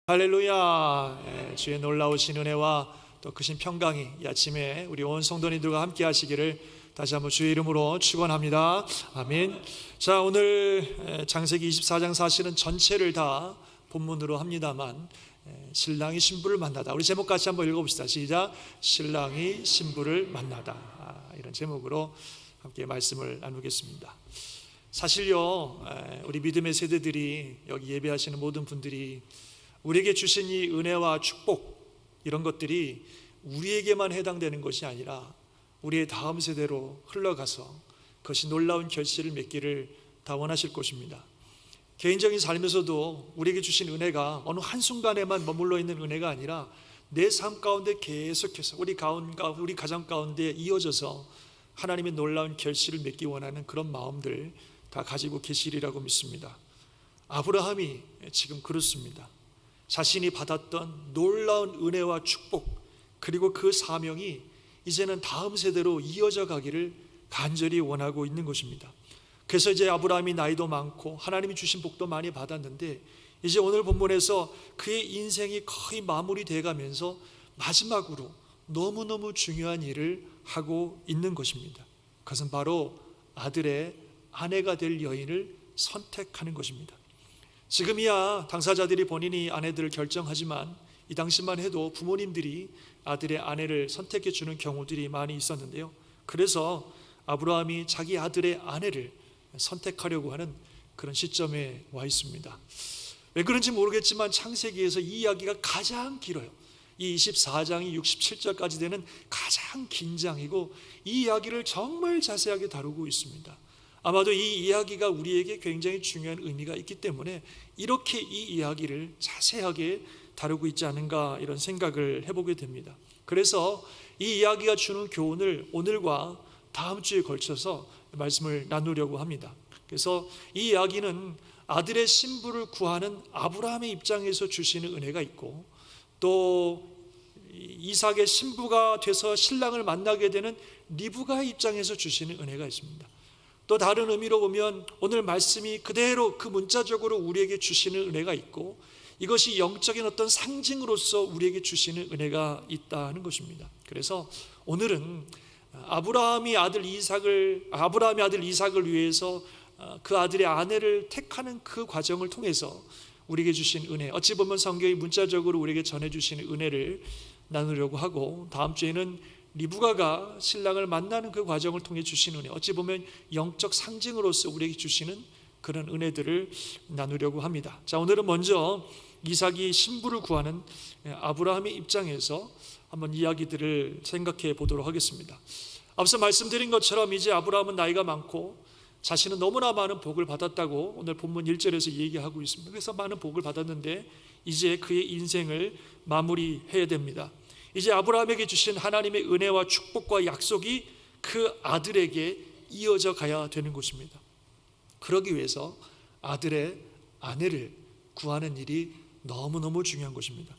할렐루야. 주의 놀라우신 은혜와 또 크신 평강이 이 아침에 우리 온 성도님들과 함께 하시기를 다시 한번 주의 이름으로 축원합니다. 아멘. 자, 오늘 창세기 24장 사실은 전체를 다 본문으로 합니다만 신랑이 신부를 만나다. 우리 제목 같이 한번 읽어봅시다. 시작. 신랑이 신부를 만나다. 이런 제목으로 함께 말씀을 나누겠습니다. 사실요, 우리 믿음의 세대들이 여기 예배하시는 모든 분들이 우리에게 주신 이 은혜와 축복, 이런 것들이 우리에게만 해당되는 것이 아니라 우리의 다음 세대로 흘러가서 그것이 놀라운 결실을 맺기를 다 원하실 것입니다. 개인적인 삶에서도 우리에게 주신 은혜가 어느 한순간에만 머물러 있는 은혜가 아니라 내 삶 가운데 계속해서 우리 가정 가운데 이어져서 하나님의 놀라운 결실을 맺기 원하는 그런 마음들 다 가지고 계시리라고 믿습니다. 아브라함이 지금 그렇습니다. 자신이 받았던 놀라운 은혜와 축복, 그리고 그 사명이 이제는 다음 세대로 이어져 가기를 간절히 원하고 있는 것입니다. 그래서 이제 아브라함이 나이도 많고 하나님이 주신 복도 많이 받았는데, 이제 오늘 본문에서 그의 인생이 거의 마무리돼 가면서 마지막으로 너무너무 중요한 일을 하고 있는 것입니다. 그것은 바로 아들의 아내가 될 여인을 선택하는 것입니다. 지금이야 당사자들이 본인이 아내들을 결정하지만 이 당시만 해도 부모님들이 아들의 아내를 선택해 주는 경우들이 많이 있었는데요. 그래서 아브라함이 자기 아들의 아내를 선택하려고 하는 그런 시점에 와 있습니다. 왜 그런지 모르겠지만 창세기에서 이 이야기가 가장 길어요. 이 24장이 67절까지 되는 가장 긴 장이고, 이 이야기를 정말 자세하게 다루고 있습니다. 아마도 이 이야기가 우리에게 굉장히 중요한 의미가 있기 때문에 이렇게 이 이야기를 자세하게 다루고 있지 않은가, 이런 생각을 해보게 됩니다. 그래서 이 이야기가 주는 교훈을 오늘과 다음 주에 걸쳐서 말씀을 나누려고 합니다. 그래서 이 이야기는 아들의 신부를 구하는 아브라함의 입장에서 주시는 은혜가 있고, 또 이삭의 신부가 돼서 신랑을 만나게 되는 리브가의 입장에서 주시는 은혜가 있습니다. 또 다른 의미로 보면 오늘 말씀이 그대로 그 문자적으로 우리에게 주시는 은혜가 있고, 이것이 영적인 어떤 상징으로서 우리에게 주시는 은혜가 있다는 것입니다. 그래서 오늘은 아브라함이 아들 이삭을 위해서 그 아들의 아내를 택하는 그 과정을 통해서 우리에게 주신 은혜, 어찌 보면 성경이 문자적으로 우리에게 전해주시는 은혜를 나누려고 하고, 다음 주에는 리브가가 신랑을 만나는 그 과정을 통해 주신 은혜, 어찌 보면 영적 상징으로서 우리에게 주시는 그런 은혜들을 나누려고 합니다. 자, 오늘은 먼저 이삭이 신부를 구하는 아브라함의 입장에서 한번 이야기들을 생각해 보도록 하겠습니다. 앞서 말씀드린 것처럼 이제 아브라함은 나이가 많고 자신은 너무나 많은 복을 받았다고 오늘 본문 1절에서 얘기하고 있습니다. 그래서 많은 복을 받았는데 이제 그의 인생을 마무리해야 됩니다. 이제 아브라함에게 주신 하나님의 은혜와 축복과 약속이 그 아들에게 이어져 가야 되는 것입니다. 그러기 위해서 아들의 아내를 구하는 일이 너무너무 중요한 것입니다.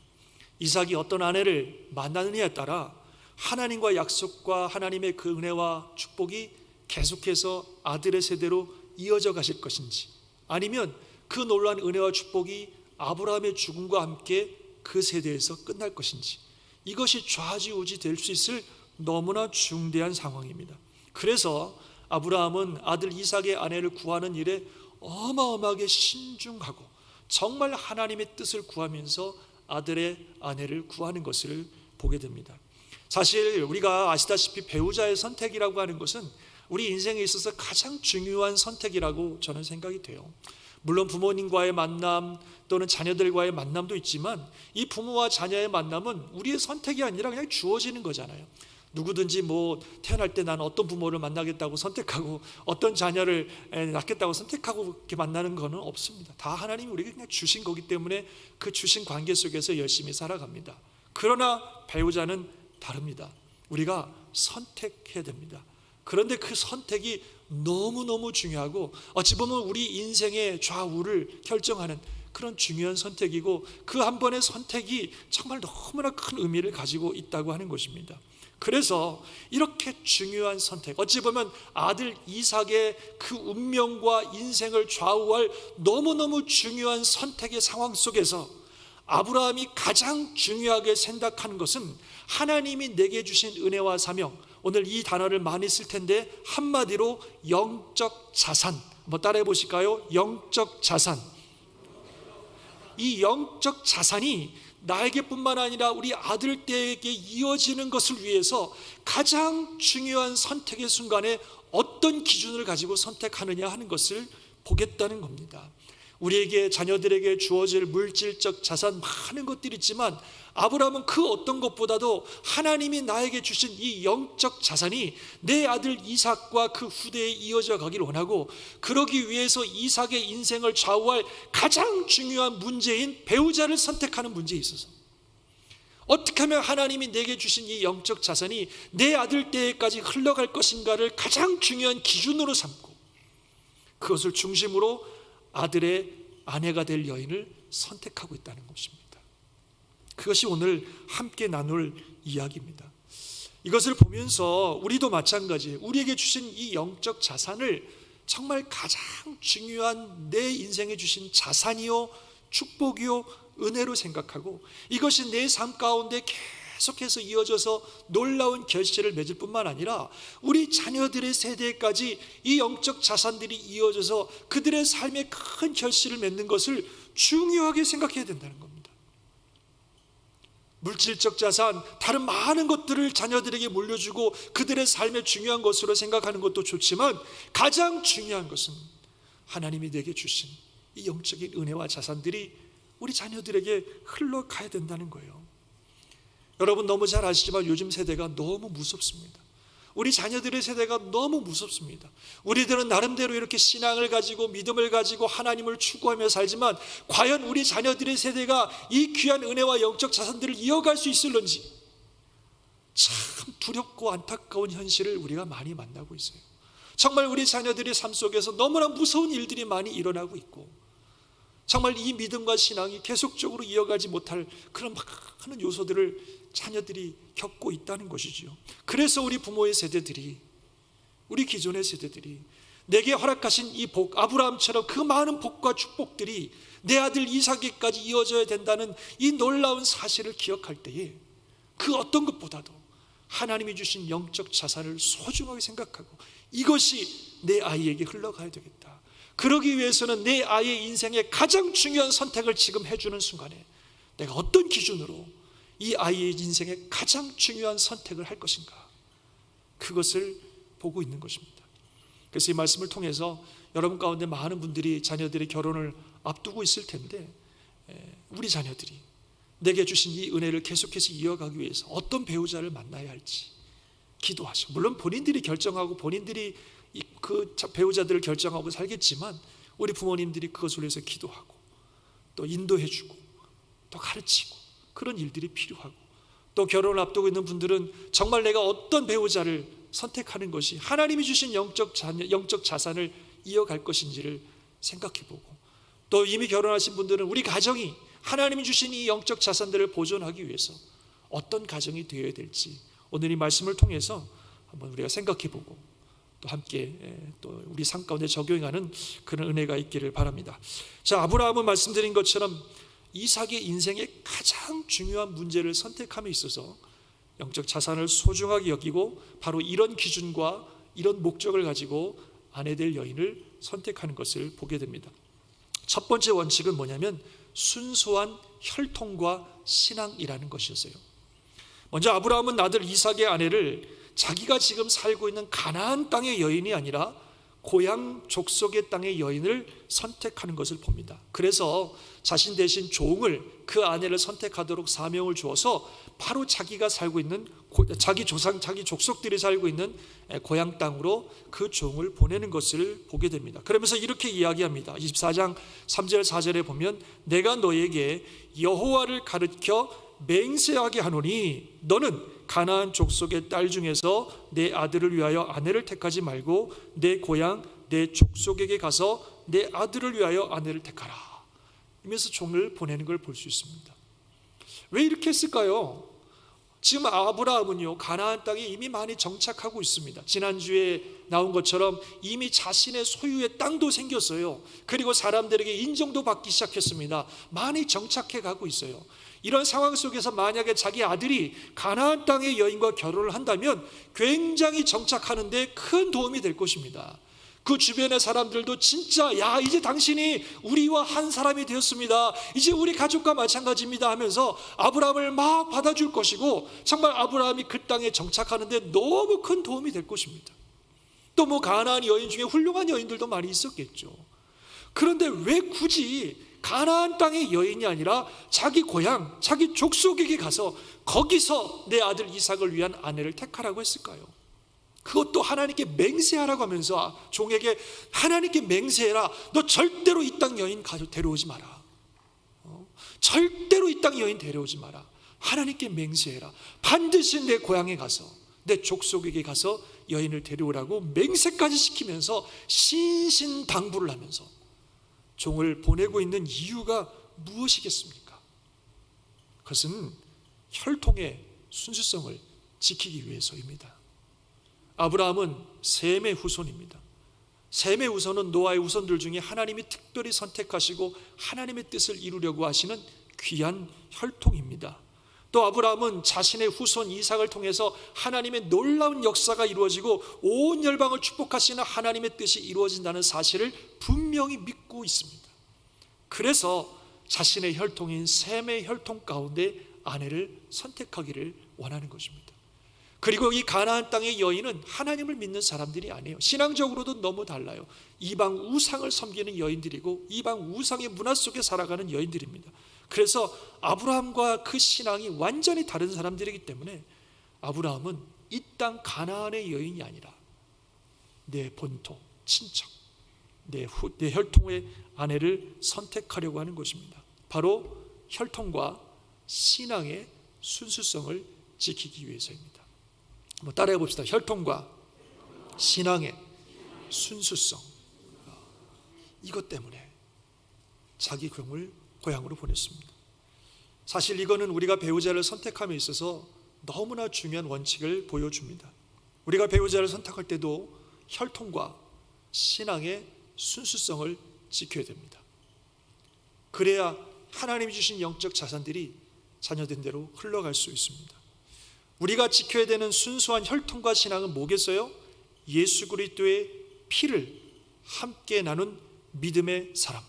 이삭이 어떤 아내를 만나느냐에 따라 하나님과 약속과 하나님의 그 은혜와 축복이 계속해서 아들의 세대로 이어져 가실 것인지, 아니면 그 놀라운 은혜와 축복이 아브라함의 죽음과 함께 그 세대에서 끝날 것인지, 이것이 좌지우지 될 수 있을 너무나 중대한 상황입니다. 그래서 아브라함은 아들 이삭의 아내를 구하는 일에 어마어마하게 신중하고 정말 하나님의 뜻을 구하면서 아들의 아내를 구하는 것을 보게 됩니다. 사실 우리가 아시다시피 배우자의 선택이라고 하는 것은 우리 인생에 있어서 가장 중요한 선택이라고 저는 생각이 돼요. 물론 부모님과의 만남 또는 자녀들과의 만남도 있지만, 이 부모와 자녀의 만남은 우리의 선택이 아니라 그냥 주어지는 거잖아요. 누구든지 태어날 때 나는 어떤 부모를 만나겠다고 선택하고 어떤 자녀를 낳겠다고 선택하고 이렇게 만나는 거는 없습니다. 다 하나님이 우리에게 그냥 주신 거기 때문에 그 주신 관계 속에서 열심히 살아갑니다. 그러나 배우자는 다릅니다. 우리가 선택해야 됩니다. 그런데 그 선택이 너무너무 중요하고 어찌 보면 우리 인생의 좌우를 결정하는 그런 중요한 선택이고, 그 한 번의 선택이 정말 너무나 큰 의미를 가지고 있다고 하는 것입니다. 그래서 이렇게 중요한 선택, 어찌 보면 아들 이삭의 그 운명과 인생을 좌우할 너무너무 중요한 선택의 상황 속에서 아브라함이 가장 중요하게 생각하는 것은 하나님이 내게 주신 은혜와 사명, 오늘 이 단어를 많이 쓸 텐데 한마디로 영적 자산, 한번 따라해 보실까요? 영적 자산. 이 영적 자산이 나에게뿐만 아니라 우리 아들들에게 이어지는 것을 위해서 가장 중요한 선택의 순간에 어떤 기준을 가지고 선택하느냐 하는 것을 보겠다는 겁니다. 우리에게, 자녀들에게 주어질 물질적 자산 많은 것들이 있지만 아브라함은 그 어떤 것보다도 하나님이 나에게 주신 이 영적 자산이 내 아들 이삭과 그 후대에 이어져 가기를 원하고, 그러기 위해서 이삭의 인생을 좌우할 가장 중요한 문제인 배우자를 선택하는 문제에 있어서 어떻게 하면 하나님이 내게 주신 이 영적 자산이 내 아들 때까지 흘러갈 것인가를 가장 중요한 기준으로 삼고, 그것을 중심으로 아들의 아내가 될 여인을 선택하고 있다는 것입니다. 그것이 오늘 함께 나눌 이야기입니다. 이것을 보면서 우리도 마찬가지, 우리에게 주신 이 영적 자산을 정말 가장 중요한 내 인생에 주신 자산이요, 축복이요, 은혜로 생각하고, 이것이 내 삶 가운데 계속해서 이어져서 놀라운 결실을 맺을 뿐만 아니라 우리 자녀들의 세대까지 이 영적 자산들이 이어져서 그들의 삶에 큰 결실을 맺는 것을 중요하게 생각해야 된다는 겁니다. 물질적 자산, 다른 많은 것들을 자녀들에게 물려주고 그들의 삶의 중요한 것으로 생각하는 것도 좋지만 가장 중요한 것은 하나님이 내게 주신 이 영적인 은혜와 자산들이 우리 자녀들에게 흘러가야 된다는 거예요. 여러분 너무 잘 아시지만 요즘 세대가 너무 무섭습니다. 우리 자녀들의 세대가 너무 무섭습니다. 우리들은 나름대로 이렇게 신앙을 가지고 믿음을 가지고 하나님을 추구하며 살지만 과연 우리 자녀들의 세대가 이 귀한 은혜와 영적 자산들을 이어갈 수 있을런지 참 두렵고 안타까운 현실을 우리가 많이 만나고 있어요. 정말 우리 자녀들의 삶 속에서 너무나 무서운 일들이 많이 일어나고 있고, 정말 이 믿음과 신앙이 계속적으로 이어가지 못할 그런 많은 요소들을 자녀들이 겪고 있다는 것이지요. 그래서 우리 부모의 세대들이, 우리 기존의 세대들이 내게 허락하신 이 복, 아브라함처럼 그 많은 복과 축복들이 내 아들 이삭에까지 이어져야 된다는 이 놀라운 사실을 기억할 때에 그 어떤 것보다도 하나님이 주신 영적 자산을 소중하게 생각하고 이것이 내 아이에게 흘러가야 되겠다. 그러기 위해서는 내 아이의 인생에 가장 중요한 선택을 지금 해주는 순간에 내가 어떤 기준으로 이 아이의 인생에 가장 중요한 선택을 할 것인가, 그것을 보고 있는 것입니다. 그래서 이 말씀을 통해서 여러분 가운데 많은 분들이 자녀들의 결혼을 앞두고 있을 텐데, 우리 자녀들이 내게 주신 이 은혜를 계속해서 이어가기 위해서 어떤 배우자를 만나야 할지 기도하시고, 물론 본인들이 결정하고 본인들이 그 배우자들을 결정하고 살겠지만 우리 부모님들이 그것을 위해서 기도하고 또 인도해주고 또 가르치고 그런 일들이 필요하고, 또 결혼을 앞두고 있는 분들은 정말 내가 어떤 배우자를 선택하는 것이 하나님이 주신 영적 자산을 이어갈 것인지를 생각해보고, 또 이미 결혼하신 분들은 우리 가정이 하나님이 주신 이 영적 자산들을 보존하기 위해서 어떤 가정이 되어야 될지 오늘 이 말씀을 통해서 한번 우리가 생각해보고 또 함께 또 우리 삶 가운데 적용하는 그런 은혜가 있기를 바랍니다. 자, 아브라함은 말씀드린 것처럼 이삭의 인생의 가장 중요한 문제를 선택함에 있어서 영적 자산을 소중하게 여기고 바로 이런 기준과 이런 목적을 가지고 아내 될 여인을 선택하는 것을 보게 됩니다. 첫 번째 원칙은 뭐냐면 순수한 혈통과 신앙이라는 것이었어요. 먼저 아브라함은 아들 이삭의 아내를 자기가 지금 살고 있는 가나안 땅의 여인이 아니라 고향 족속의 땅의 여인을 선택하는 것을 봅니다. 그래서 자신 대신 종을, 그 아내를 선택하도록 사명을 주어서 바로 자기가 살고 있는 자기 족속들이 살고 있는 고향 땅으로 그 종을 보내는 것을 보게 됩니다. 그러면서 이렇게 이야기합니다. 24장 3절 4절에 보면 내가 너에게 여호와를 가르쳐 맹세하게 하노니 너는 가나안 족속의 딸 중에서 내 아들을 위하여 아내를 택하지 말고 내 고향 내 족속에게 가서 내 아들을 위하여 아내를 택하라. 이면서 종을 보내는 걸 볼 수 있습니다. 왜 이렇게 했을까요? 지금 아브라함은요, 가나안 땅에 이미 많이 정착하고 있습니다. 지난주에 나온 것처럼 이미 자신의 소유의 땅도 생겼어요. 그리고 사람들에게 인정도 받기 시작했습니다. 많이 정착해 가고 있어요. 이런 상황 속에서 만약에 자기 아들이 가나안 땅의 여인과 결혼을 한다면 굉장히 정착하는 데 큰 도움이 될 것입니다. 그 주변의 사람들도 진짜 야, 이제 당신이 우리와 한 사람이 되었습니다, 이제 우리 가족과 마찬가지입니다 하면서 아브라함을 막 받아줄 것이고, 정말 아브라함이 그 땅에 정착하는데 너무 큰 도움이 될 것입니다. 또 뭐 가나안 여인 중에 훌륭한 여인들도 많이 있었겠죠. 그런데 왜 굳이 가나안 땅의 여인이 아니라 자기 고향, 자기 족속에게 가서 거기서 내 아들 이삭을 위한 아내를 택하라고 했을까요? 그것도 하나님께 맹세하라고 하면서 종에게 하나님께 맹세해라. 너 절대로 이 땅 여인 데려오지 마라. 절대로 이 땅 여인 데려오지 마라. 하나님께 맹세해라. 반드시 내 고향에 가서, 내 족속에게 가서 여인을 데려오라고 맹세까지 시키면서 신신당부를 하면서 종을 보내고 있는 이유가 무엇이겠습니까? 그것은 혈통의 순수성을 지키기 위해서입니다. 아브라함은 셈의 후손입니다. 셈의 후손은 노아의 후손들 중에 하나님이 특별히 선택하시고 하나님의 뜻을 이루려고 하시는 귀한 혈통입니다. 또 아브라함은 자신의 후손 이삭을 통해서 하나님의 놀라운 역사가 이루어지고 온 열방을 축복하시는 하나님의 뜻이 이루어진다는 사실을 분명히 믿고 있습니다. 그래서 자신의 혈통인 셈의 혈통 가운데 아내를 선택하기를 원하는 것입니다. 그리고 이 가나안 땅의 여인은 하나님을 믿는 사람들이 아니에요. 신앙적으로도 너무 달라요. 이방 우상을 섬기는 여인들이고 이방 우상의 문화 속에 살아가는 여인들입니다. 그래서 아브라함과 그 신앙이 완전히 다른 사람들이기 때문에 아브라함은 이 땅 가나안의 여인이 아니라 내 본토, 친척, 내 혈통의 아내를 선택하려고 하는 것입니다. 바로 혈통과 신앙의 순수성을 지키기 위해서입니다. 한번 따라해 봅시다. 혈통과 신앙의 순수성. 이것 때문에 자기 경을 고향으로 보냈습니다. 사실 이거는 우리가 배우자를 선택함에 있어서 너무나 중요한 원칙을 보여줍니다. 우리가 배우자를 선택할 때도 혈통과 신앙의 순수성을 지켜야 됩니다. 그래야 하나님이 주신 영적 자산들이 자녀된 대로 흘러갈 수 있습니다. 우리가 지켜야 되는 순수한 혈통과 신앙은 뭐겠어요? 예수 그리스도의 피를 함께 나눈 믿음의 사람.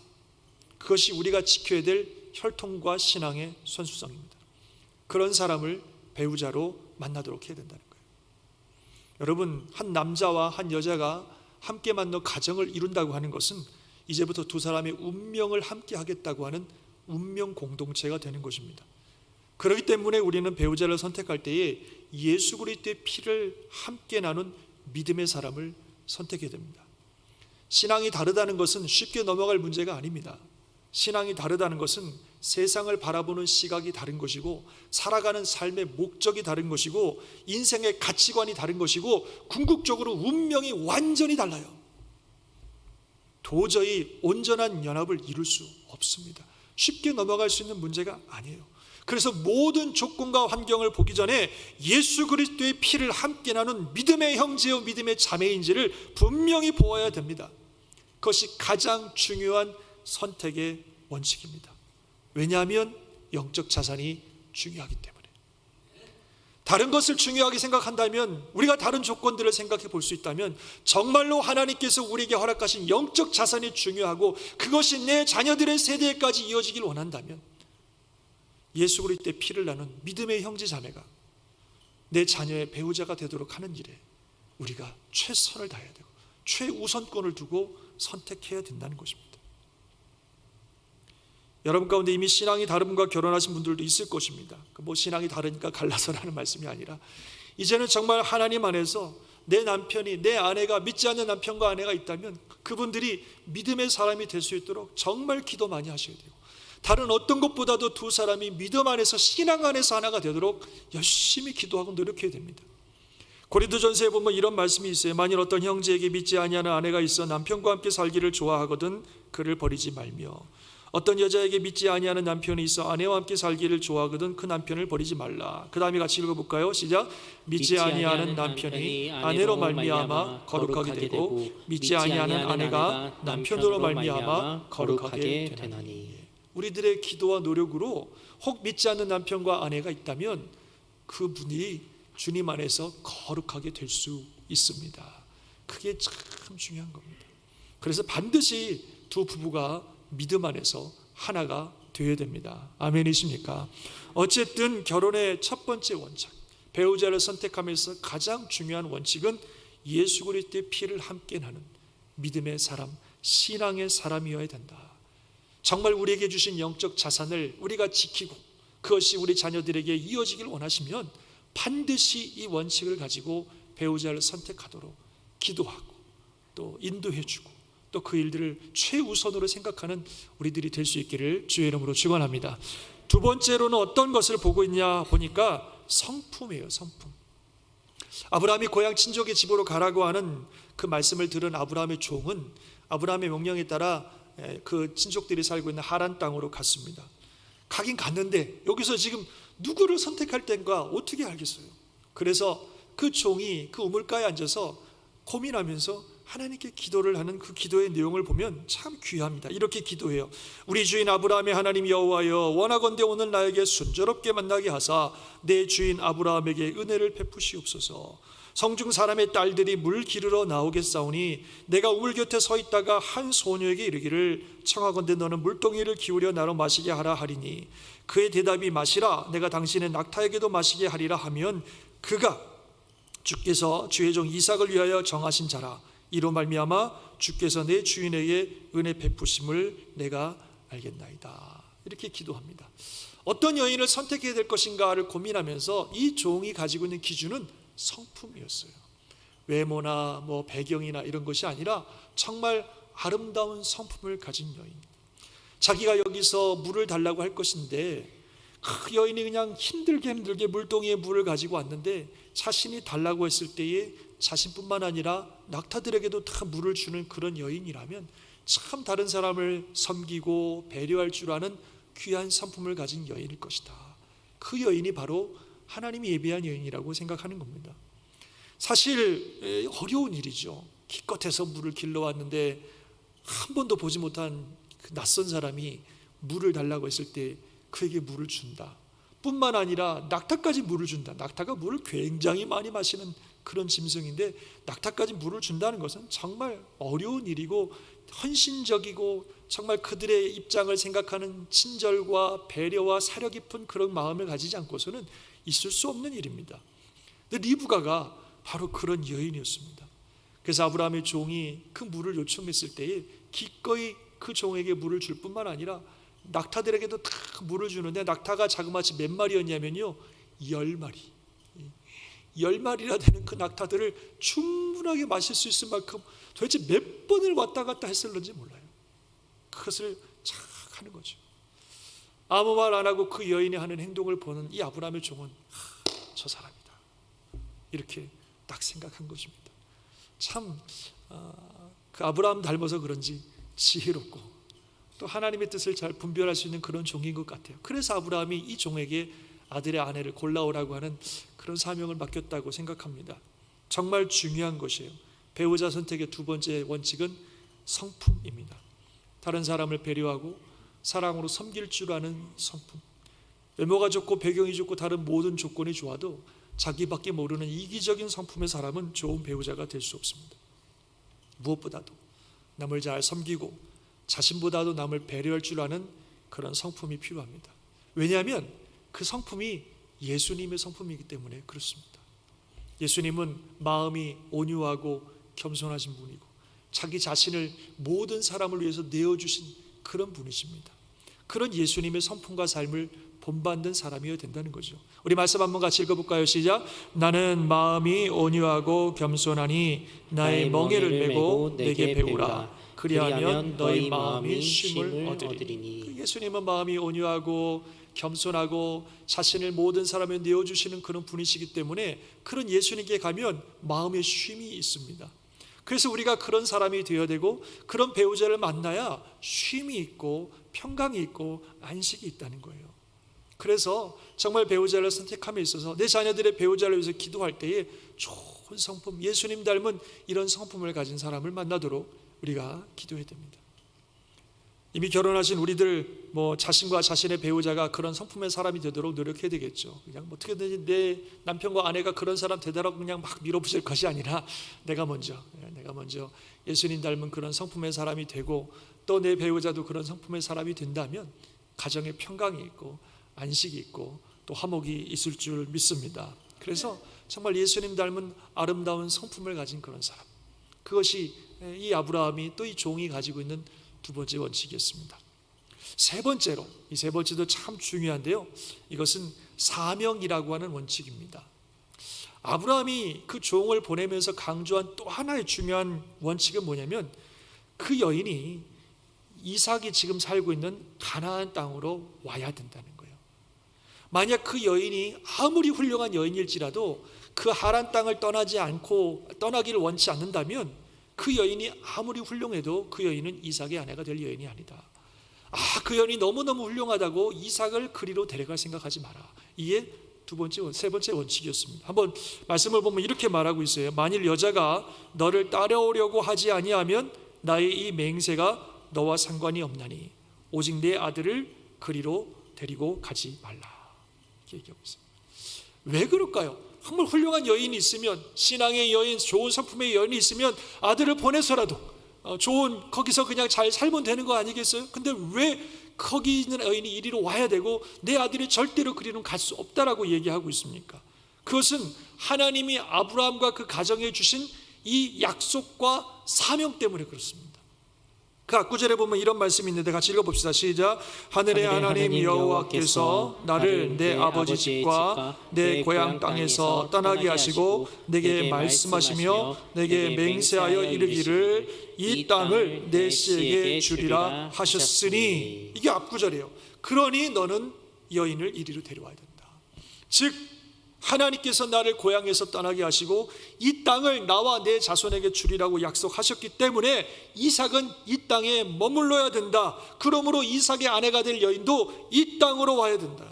그것이 우리가 지켜야 될 혈통과 신앙의 순수성입니다. 그런 사람을 배우자로 만나도록 해야 된다는 거예요. 여러분, 한 남자와 한 여자가 함께 만나 가정을 이룬다고 하는 것은 이제부터 두 사람의 운명을 함께 하겠다고 하는 운명 공동체가 되는 것입니다. 그렇기 때문에 우리는 배우자를 선택할 때에 예수 그리스도의 피를 함께 나눈 믿음의 사람을 선택해야 됩니다. 신앙이 다르다는 것은 쉽게 넘어갈 문제가 아닙니다. 신앙이 다르다는 것은 세상을 바라보는 시각이 다른 것이고, 살아가는 삶의 목적이 다른 것이고, 인생의 가치관이 다른 것이고, 궁극적으로 운명이 완전히 달라요. 도저히 온전한 연합을 이룰 수 없습니다. 쉽게 넘어갈 수 있는 문제가 아니에요. 그래서 모든 조건과 환경을 보기 전에 예수 그리스도의 피를 함께 나눈 믿음의 형제요 믿음의 자매인지를 분명히 보아야 됩니다. 그것이 가장 중요한 선택의 원칙입니다. 왜냐하면 영적 자산이 중요하기 때문에. 다른 것을 중요하게 생각한다면, 우리가 다른 조건들을 생각해 볼 수 있다면, 정말로 하나님께서 우리에게 허락하신 영적 자산이 중요하고 그것이 내 자녀들의 세대까지 이어지길 원한다면, 예수 그리스도의 피를 나눈 믿음의 형제 자매가 내 자녀의 배우자가 되도록 하는 일에 우리가 최선을 다해야 되고 최우선권을 두고 선택해야 된다는 것입니다. 여러분 가운데 이미 신앙이 다른 분과 결혼하신 분들도 있을 것입니다. 뭐 신앙이 다르니까 갈라서라는 말씀이 아니라, 이제는 정말 하나님 안에서 내 남편이, 내 아내가 믿지 않는 남편과 아내가 있다면 그분들이 믿음의 사람이 될 수 있도록 정말 기도 많이 하셔야 되고, 다른 어떤 것보다도 두 사람이 믿음 안에서, 신앙 안에서 하나가 되도록 열심히 기도하고 노력해야 됩니다. 고린도전서에 보면 이런 말씀이 있어요. 만일 어떤 형제에게 믿지 아니하는 아내가 있어 남편과 함께 살기를 좋아하거든 그를 버리지 말며, 어떤 여자에게 믿지 아니하는 남편이 있어 아내와 함께 살기를 좋아하거든 그 남편을 버리지 말라. 그 다음에 같이 읽어볼까요? 시작. 믿지 아니하는 남편이 아내로 말미암아 거룩하게 되고 믿지 아니하는 아내가 남편으로 말미암아 거룩하게 되나니. 우리들의 기도와 노력으로 혹 믿지 않는 남편과 아내가 있다면 그분이 주님 안에서 거룩하게 될 수 있습니다. 그게 참 중요한 겁니다. 그래서 반드시 두 부부가 믿음 안에서 하나가 되어야 됩니다. 아멘이십니까? 어쨌든 결혼의 첫 번째 원칙, 배우자를 선택하면서 가장 중요한 원칙은 예수 그리스도의 피를 함께 나는 믿음의 사람, 신앙의 사람이어야 된다. 정말 우리에게 주신 영적 자산을 우리가 지키고 그것이 우리 자녀들에게 이어지길 원하시면 반드시 이 원칙을 가지고 배우자를 선택하도록 기도하고 또 인도해주고 또 그 일들을 최우선으로 생각하는 우리들이 될 수 있기를 주의 이름으로 축원합니다. 두 번째로는 어떤 것을 보고 있냐 보니까 성품이에요. 성품. 아브라함이 고향 친족의 집으로 가라고 하는 그 말씀을 들은 아브라함의 종은 아브라함의 명령에 따라 그 친족들이 살고 있는 하란 땅으로 갔습니다. 가긴 갔는데 여기서 지금 누구를 선택할 땐가 어떻게 알겠어요? 그래서 그 종이 그 우물가에 앉아서 고민하면서 하나님께 기도를 하는 그 기도의 내용을 보면 참 귀합니다. 이렇게 기도해요. 우리 주인 아브라함의 하나님 여호와여, 원하건대 오늘 나에게 순조롭게 만나게 하사 내 주인 아브라함에게 은혜를 베푸시옵소서. 성중 사람의 딸들이 물 기르러 나오겠사오니 내가 우물 곁에 서 있다가 한 소녀에게 이르기를 청하건대 너는 물동이를 기울여 나로 마시게 하라 하리니 그의 대답이 마시라 내가 당신의 낙타에게도 마시게 하리라 하면 그가 주께서 주의 종 이삭을 위하여 정하신 자라 이로 말미암아 주께서 내 주인에게 은혜 베푸심을 내가 알겠나이다. 이렇게 기도합니다. 어떤 여인을 선택해야 될 것인가를 고민하면서 이 종이 가지고 있는 기준은 성품이었어요. 외모나 배경이나 이런 것이 아니라 정말 아름다운 성품을 가진 여인. 자기가 여기서 물을 달라고 할 것인데 그 여인이 그냥 힘들게 물동이에 물을 가지고 왔는데 자신이 달라고 했을 때에 자신뿐만 아니라 낙타들에게도 다 물을 주는 그런 여인이라면 참 다른 사람을 섬기고 배려할 줄 아는 귀한 성품을 가진 여인일 것이다. 그 여인이 바로 하나님이 예비한 여인이라고 생각하는 겁니다. 사실 어려운 일이죠. 기껏해서 물을 길러왔는데 한 번도 보지 못한 그 낯선 사람이 물을 달라고 했을 때 그에게 물을 준다. 뿐만 아니라 낙타까지 물을 준다. 낙타가 물을 굉장히 많이 마시는 그런 짐승인데 낙타까지 물을 준다는 것은 정말 어려운 일이고 헌신적이고 정말 그들의 입장을 생각하는 친절과 배려와 사려 깊은 그런 마음을 가지지 않고서는 있을 수 없는 일입니다. 근데 리브가가 바로 그런 여인이었습니다. 그래서 아브라함의 종이 그 물을 요청했을 때에 기꺼이 그 종에게 물을 줄 뿐만 아니라 낙타들에게도 다 물을 주는데 낙타가 자그마치 몇 마리였냐면요 10마리 10마리나 되는 그 낙타들을 충분하게 마실 수 있을 만큼 도대체 몇 번을 왔다 갔다 했을는지 몰라요. 그것을 착 하는 거죠. 아무 말 안 하고 그 여인이 하는 행동을 보는 이 아브라함의 종은 저 사람이다 이렇게 딱 생각한 것입니다. 참 그 아브라함 닮아서 그런지 지혜롭고 또 하나님의 뜻을 잘 분별할 수 있는 그런 종인 것 같아요. 그래서 아브라함이 이 종에게 아들의 아내를 골라오라고 하는 그런 사명을 맡겼다고 생각합니다. 정말 중요한 것이에요. 배우자 선택의 두 번째 원칙은 성품입니다. 다른 사람을 배려하고 사랑으로 섬길 줄 아는 성품. 외모가 좋고 배경이 좋고 다른 모든 조건이 좋아도 자기밖에 모르는 이기적인 성품의 사람은 좋은 배우자가 될 수 없습니다. 무엇보다도 남을 잘 섬기고 자신보다도 남을 배려할 줄 아는 그런 성품이 필요합니다. 왜냐하면 그 성품이 예수님의 성품이기 때문에 그렇습니다. 예수님은 마음이 온유하고 겸손하신 분이고 자기 자신을 모든 사람을 위해서 내어주신 그런 분이십니다. 그런 예수님의 성품과 삶을 본받는 사람이어야 된다는 거죠. 우리 말씀 한번 같이 읽어볼까요? 시작. 나는 마음이 온유하고 겸손하니 나의 멍에를 메고 내게 배우라. 그리하면 너희 마음이 쉼을 얻으리니. 예수님은 마음이 온유하고 겸손하고 자신을 모든 사람에 내어주시는 그런 분이시기 때문에 그런 예수님께 가면 마음의 쉼이 있습니다. 그래서 우리가 그런 사람이 되어야 되고, 그런 배우자를 만나야 쉼이 있고 평강이 있고 안식이 있다는 거예요. 그래서 정말 배우자를 선택함에 있어서 내 자녀들의 배우자를 위해서 기도할 때에 좋은 성품, 예수님 닮은 이런 성품을 가진 사람을 만나도록 우리가 기도해야 됩니다. 이미 결혼하신 우리들 자신과 자신의 배우자가 그런 성품의 사람이 되도록 노력해야 되겠죠. 그냥 어떻게든지 내 남편과 아내가 그런 사람 되더라고 그냥 막 밀어붙일 것이 아니라 내가 먼저 예수님 닮은 그런 성품의 사람이 되고, 또 내 배우자도 그런 성품의 사람이 된다면 가정에 평강이 있고 안식이 있고 또 화목이 있을 줄 믿습니다. 그래서 정말 예수님 닮은 아름다운 성품을 가진 그런 사람, 그것이 이 아브라함이 또 이 종이 가지고 있는 두 번째 원칙이었습니다. 세 번째로, 이 세 번째도 참 중요한데요, 이것은 사명이라고 하는 원칙입니다. 아브라함이 그 종을 보내면서 강조한 또 하나의 중요한 원칙은 뭐냐면, 그 여인이 이삭이 지금 살고 있는 가나안 땅으로 와야 된다는 거예요. 만약 그 여인이 아무리 훌륭한 여인일지라도 그 하란 땅을 떠나기를 원치 않는다면, 그 여인이 아무리 훌륭해도 그 여인은 이삭의 아내가 될 여인이 아니다. 그 여인이 너무너무 훌륭하다고 이삭을 그리로 데려갈 생각하지 마라. 이게 세 번째 원칙이었습니다. 한번 말씀을 보면 이렇게 말하고 있어요. 만일 여자가 너를 따라오려고 하지 아니하면 나의 이 맹세가 너와 상관이 없나니 오직 내 아들을 그리로 데리고 가지 말라. 이렇게 얘기하고 있어요. 왜 그럴까요? 정말 훌륭한 여인이 있으면, 신앙의 여인, 좋은 성품의 여인이 있으면 아들을 보내서라도 거기서 그냥 잘 살면 되는 거 아니겠어요? 근데 왜 거기 있는 여인이 이리로 와야 되고 내 아들이 절대로 그리로 갈 수 없다라고 얘기하고 있습니까? 그것은 하나님이 아브라함과 그 가정에 주신 이 약속과 사명 때문에 그렇습니다. 그 앞구절에 보면 이런 말씀이 있는데 같이 읽어봅시다. 시작. 하늘의 하나님 여호와께서 나를 내 아버지 집과 내 고향 땅에서 떠나게 하시고 내게 말씀하시며 내게 맹세하여 이르기를 이 땅을 내 씨에게 주리라 하셨으니, 이게 앞구절이에요. 그러니 너는 여인을 이리로 데려와야 된다. 즉 하나님께서 나를 고향에서 떠나게 하시고 이 땅을 나와 내 자손에게 주리라고 약속하셨기 때문에 이삭은 이 땅에 머물러야 된다. 그러므로 이삭의 아내가 될 여인도 이 땅으로 와야 된다.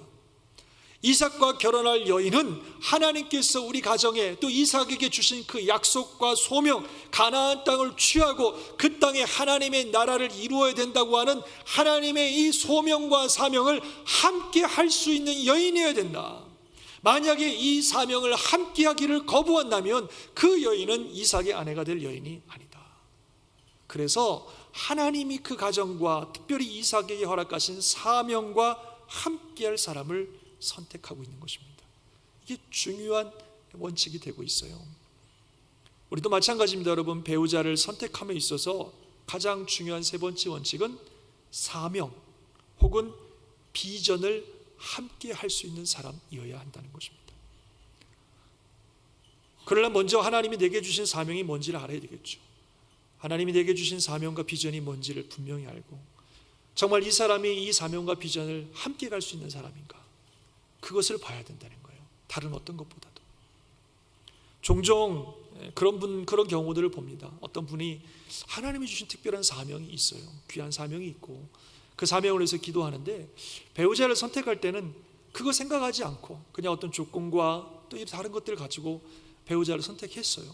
이삭과 결혼할 여인은 하나님께서 우리 가정에 또 이삭에게 주신 그 약속과 소명, 가나안 땅을 취하고 그 땅에 하나님의 나라를 이루어야 된다고 하는 하나님의 이 소명과 사명을 함께 할 수 있는 여인이어야 된다. 만약에 이 사명을 함께 하기를 거부한다면 그 여인은 이삭의 아내가 될 여인이 아니다. 그래서 하나님이 그 가정과 특별히 이삭에게 허락하신 사명과 함께 할 사람을 선택하고 있는 것입니다. 이게 중요한 원칙이 되고 있어요. 우리도 마찬가지입니다. 여러분, 배우자를 선택함에 있어서 가장 중요한 세 번째 원칙은 사명 혹은 비전을 함께 할 수 있는 사람이어야 한다는 것입니다. 그러나 먼저 하나님이 내게 주신 사명이 뭔지를 알아야 되겠죠. 하나님이 내게 주신 사명과 비전이 뭔지를 분명히 알고, 정말 이 사람이 이 사명과 비전을 함께 갈 수 있는 사람인가, 그것을 봐야 된다는 거예요. 다른 어떤 것보다도. 종종 그런 경우들을 봅니다. 어떤 분이 하나님이 주신 특별한 사명이 있어요. 귀한 사명이 있고 그 사명을 위해서 기도하는데, 배우자를 선택할 때는 그거 생각하지 않고 그냥 어떤 조건과 또 다른 것들을 가지고 배우자를 선택했어요.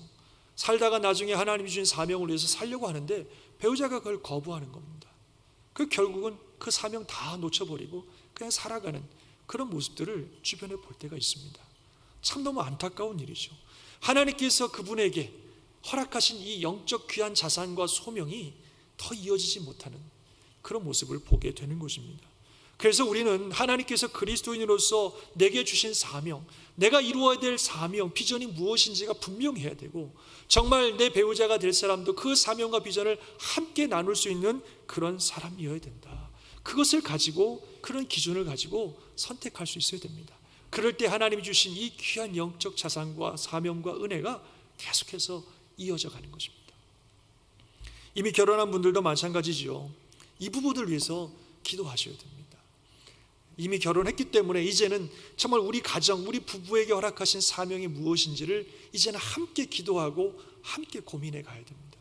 살다가 나중에 하나님이 주신 사명을 위해서 살려고 하는데 배우자가 그걸 거부하는 겁니다. 그 결국은 그 사명 다 놓쳐버리고 그냥 살아가는 그런 모습들을 주변에 볼 때가 있습니다. 참 너무 안타까운 일이죠. 하나님께서 그분에게 허락하신 이 영적 귀한 자산과 소명이 더 이어지지 못하는 그런 모습을 보게 되는 것입니다. 그래서 우리는 하나님께서 그리스도인으로서 내게 주신 사명, 내가 이루어야 될 사명, 비전이 무엇인지가 분명해야 되고, 정말 내 배우자가 될 사람도 그 사명과 비전을 함께 나눌 수 있는 그런 사람이어야 된다. 그것을 가지고, 그런 기준을 가지고 선택할 수 있어야 됩니다. 그럴 때 하나님이 주신 이 귀한 영적 자산과 사명과 은혜가 계속해서 이어져 가는 것입니다. 이미 결혼한 분들도 마찬가지지요. 이 부부들 위해서 기도하셔야 됩니다. 이미 결혼했기 때문에 이제는 정말 우리 가정, 우리 부부에게 허락하신 사명이 무엇인지를 이제는 함께 기도하고 함께 고민해 가야 됩니다.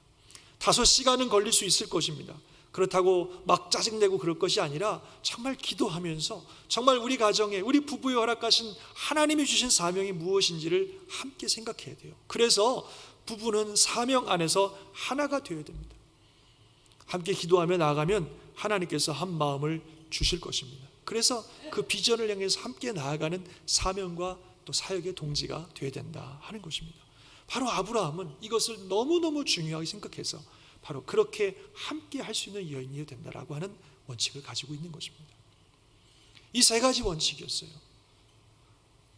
5시간은 걸릴 수 있을 것입니다. 그렇다고 막 짜증내고 그럴 것이 아니라 정말 기도하면서 정말 우리 가정에 우리 부부에 허락하신 하나님이 주신 사명이 무엇인지를 함께 생각해야 돼요. 그래서 부부는 사명 안에서 하나가 되어야 됩니다. 함께 기도하며 나아가면 하나님께서 한 마음을 주실 것입니다. 그래서 그 비전을 향해서 함께 나아가는 사명과 또 사역의 동지가 되어야 된다 하는 것입니다. 바로 아브라함은 이것을 너무너무 중요하게 생각해서 바로 그렇게 함께 할 수 있는 여인이어야 된다라고 하는 원칙을 가지고 있는 것입니다. 이 3가지 원칙이었어요.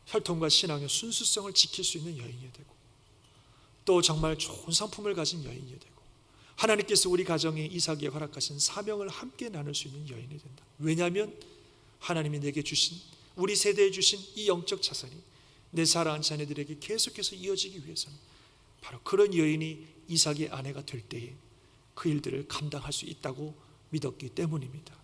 혈통과 신앙의 순수성을 지킬 수 있는 여인이어야 되고, 또 정말 좋은 성품을 가진 여인이어야 되고, 하나님께서 우리 가정에 이삭에게 허락하신 사명을 함께 나눌 수 있는 여인이 된다. 왜냐하면 하나님이 내게 주신, 우리 세대에 주신 이 영적 자산이 내 사랑하는 자녀들에게 계속해서 이어지기 위해서는 바로 그런 여인이 이삭의 아내가 될 때에 그 일들을 감당할 수 있다고 믿었기 때문입니다.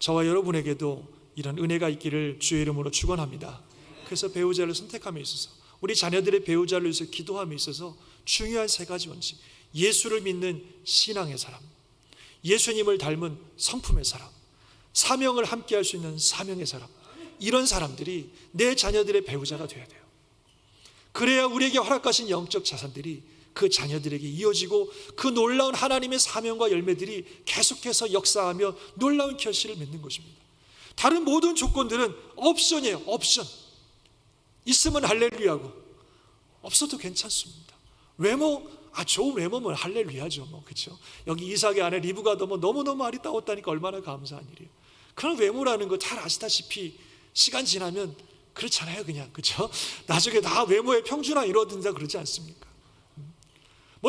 저와 여러분에게도 이런 은혜가 있기를 주의 이름으로 축원합니다. 그래서 배우자를 선택함에 있어서, 우리 자녀들의 배우자를 위해서 기도함에 있어서 중요한 3가지 원칙, 예수를 믿는 신앙의 사람, 예수님을 닮은 성품의 사람, 사명을 함께 할 수 있는 사명의 사람, 이런 사람들이 내 자녀들의 배우자가 되어야 돼요. 그래야 우리에게 허락하신 영적 자산들이 그 자녀들에게 이어지고 그 놀라운 하나님의 사명과 열매들이 계속해서 역사하며 놀라운 결실을 맺는 것입니다. 다른 모든 조건들은 옵션이에요. 옵션. 있으면 할렐루야고, 없어도 괜찮습니다. 외모, 좋은 외모면 할렐루야죠. 그렇죠? 여기 이삭의 아내 리브가 너무너무 아리따웠다니까 얼마나 감사한 일이에요. 그런 외모라는 거 잘 아시다시피 시간 지나면 그렇잖아요. 그냥, 그렇죠? 나중에 다 외모의 평준화 이루어진다 그러지 않습니까?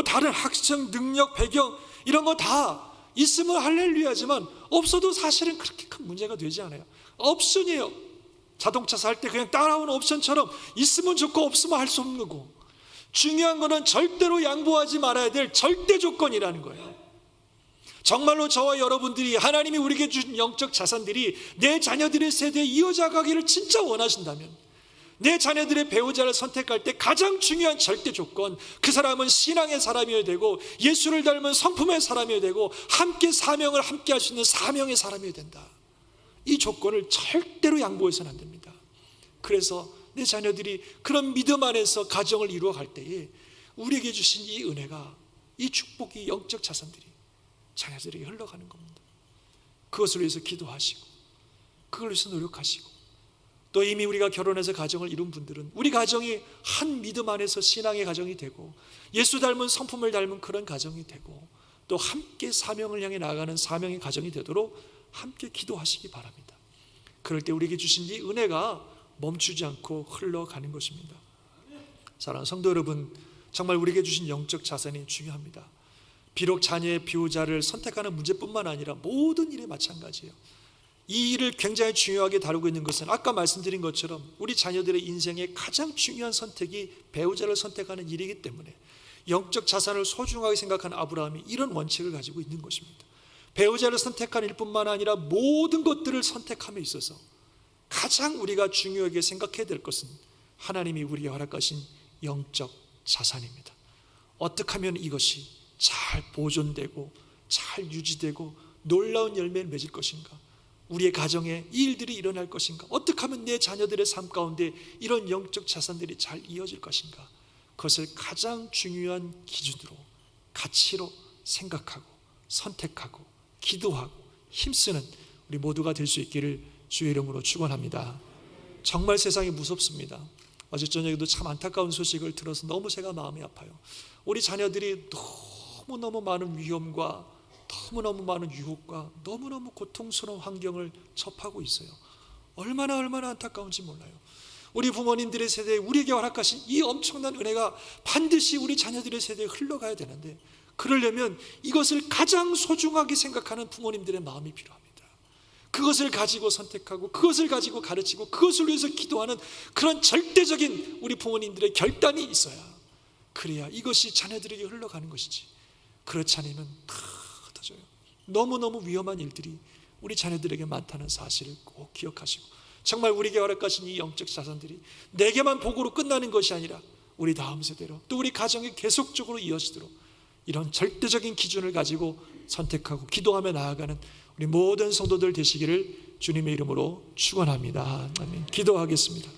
다른 학생, 능력, 배경 이런 거 다 있으면 할렐루야지만 없어도 사실은 그렇게 큰 문제가 되지 않아요. 옵션이에요. 자동차 살 때 그냥 따라오는 옵션처럼 있으면 좋고 없으면 할 수 없는 거고, 중요한 거는 절대로 양보하지 말아야 될 절대 조건이라는 거예요. 정말로 저와 여러분들이 하나님이 우리에게 준 영적 자산들이 내 자녀들의 세대에 이어져 가기를 진짜 원하신다면, 내 자녀들의 배우자를 선택할 때 가장 중요한 절대 조건, 그 사람은 신앙의 사람이어야 되고 예수를 닮은 성품의 사람이어야 되고 함께 사명을 함께 할 수 있는 사명의 사람이어야 된다. 이 조건을 절대로 양보해서는 안 됩니다. 그래서 내 자녀들이 그런 믿음 안에서 가정을 이루어갈 때에 우리에게 주신 이 은혜가, 이 축복이, 영적 자산들이 자녀들에게 흘러가는 겁니다. 그것을 위해서 기도하시고 그걸 위해서 노력하시고, 또 이미 우리가 결혼해서 가정을 이룬 분들은 우리 가정이 한 믿음 안에서 신앙의 가정이 되고 예수 닮은 성품을 닮은 그런 가정이 되고 또 함께 사명을 향해 나아가는 사명의 가정이 되도록 함께 기도하시기 바랍니다. 그럴 때 우리에게 주신 이 은혜가 멈추지 않고 흘러가는 것입니다. 사랑하는 성도 여러분, 정말 우리에게 주신 영적 자산이 중요합니다. 비록 자녀의 배우자를 선택하는 문제뿐만 아니라 모든 일에 마찬가지예요. 이 일을 굉장히 중요하게 다루고 있는 것은 아까 말씀드린 것처럼 우리 자녀들의 인생의 가장 중요한 선택이 배우자를 선택하는 일이기 때문에 영적 자산을 소중하게 생각하는 아브라함이 이런 원칙을 가지고 있는 것입니다. 배우자를 선택하는 일뿐만 아니라 모든 것들을 선택함에 있어서 가장 우리가 중요하게 생각해야 될 것은 하나님이 우리에게 허락하신 영적 자산입니다. 어떻게 하면 이것이 잘 보존되고 잘 유지되고 놀라운 열매를 맺을 것인가? 우리의 가정에 이 일들이 일어날 것인가? 어떻게 하면 내 자녀들의 삶 가운데 이런 영적 자산들이 잘 이어질 것인가? 그것을 가장 중요한 기준으로, 가치로 생각하고 선택하고 기도하고 힘쓰는 우리 모두가 될 수 있기를 주의 이름으로 축원합니다. 정말 세상이 무섭습니다. 어제 저녁에도 참 안타까운 소식을 들어서 너무 제가 마음이 아파요. 우리 자녀들이 너무너무 많은 위험과 너무너무 많은 유혹과 너무너무 고통스러운 환경을 접하고 있어요. 얼마나 안타까운지 몰라요. 우리 부모님들의 세대에 우리에게 허락하신 이 엄청난 은혜가 반드시 우리 자녀들의 세대에 흘러가야 되는데, 그러려면 이것을 가장 소중하게 생각하는 부모님들의 마음이 필요합니다. 그것을 가지고 선택하고 그것을 가지고 가르치고 그것을 위해서 기도하는 그런 절대적인 우리 부모님들의 결단이 있어야, 그래야 이것이 자녀들에게 흘러가는 것이지, 그렇지 않으면 다 흩어져요. 너무너무 위험한 일들이 우리 자녀들에게 많다는 사실을 꼭 기억하시고, 정말 우리에게 허락하신 이 영적 자산들이 내게만 복으로 끝나는 것이 아니라 우리 다음 세대로 또 우리 가정에 계속적으로 이어지도록 이런 절대적인 기준을 가지고 선택하고 기도하며 나아가는 우리 모든 성도들 되시기를 주님의 이름으로 축원합니다. 아멘. 기도하겠습니다.